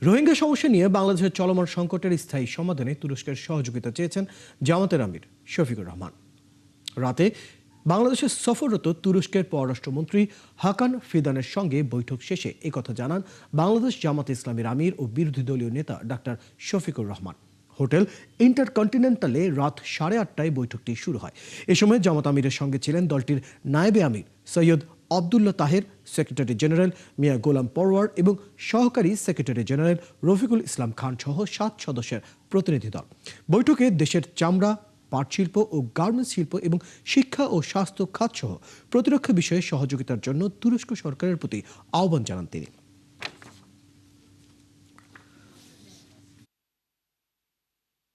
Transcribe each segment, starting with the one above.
রোহিঙ্গা সমস্যা নিয়ে বাংলাদেশের চলমান সংকটের স্থায়ী সমাধানে তুরস্কের সহযোগিতা চেয়েছেন জামাতের আমির শফিকুর রহমান। রাতে বাংলাদেশে সফররত তুরস্কের পররাষ্ট্রমন্ত্রী হাকান ফিদানের সঙ্গে বৈঠক শেষে একথা জানান বাংলাদেশ জামাতে ইসলামীর আমির ও বিরোধী দলীয় নেতা ডাক্তার শফিকুর রহমান। হোটেল ইন্টারকন্টিনেন্টালে রাত 8:30টায় বৈঠকটি শুরু হয়। এ সময় জামাত আমিরের সঙ্গে ছিলেন দলটির নায়েবে আমির সৈয়দ আবদুল্লাহ তাহের, সেক্রেটারি জেনারেল মিয়া গোলাম পরওয়ার এবং সহকারী সেক্রেটারি জেনারেল রফিকুল ইসলাম খান সহ 7 সদস্যের প্রতিনিধি দল। বৈঠকে দেশের চামড়া, পাট শিল্প ও গার্মেন্টস শিল্প এবং শিক্ষা ও স্বাস্থ্য খাত সহ প্রতিরক্ষা বিষয়ে সহযোগিতার জন্য তুরস্ক সরকারের প্রতি আহ্বান জানান তিনি।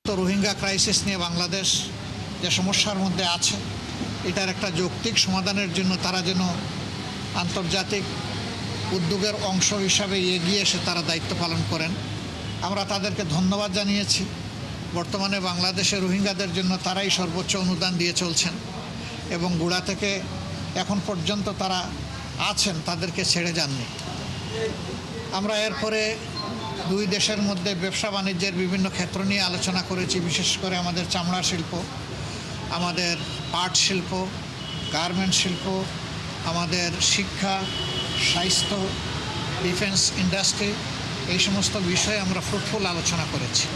রোহিঙ্গা ক্রাইসিস নিয়ে বাংলাদেশ যে সমস্যার মধ্যে আছে, এটার একটা যৌক্তিক সমাধানের জন্য তারা যেন আন্তর্জাতিক উদ্যোগের অংশ হিসাবে এগিয়ে এসে তারা দায়িত্ব পালন করেন। আমরা তাদেরকে ধন্যবাদ জানিয়েছি। বর্তমানে বাংলাদেশে রোহিঙ্গাদের জন্য তারাই সর্বোচ্চ অনুদান দিয়ে চলছেন এবং গোড়া থেকে এখন পর্যন্ত তারা আছেন, তাদেরকে ছেড়ে যাননি। আমরা এরপরে দুই দেশের মধ্যে ব্যবসা বাণিজ্যের বিভিন্ন ক্ষেত্র নিয়ে আলোচনা করেছি, বিশেষ করে আমাদের চামড়া শিল্প, আমাদের পাট শিল্প, গার্মেন্ট শিল্প, আমাদের শিক্ষা, স্বাস্থ্য, ডিফেন্স ইন্ডাস্ট্রি, এই সমস্ত বিষয়ে আমরা ফ্রুটফুল আলোচনা করেছি।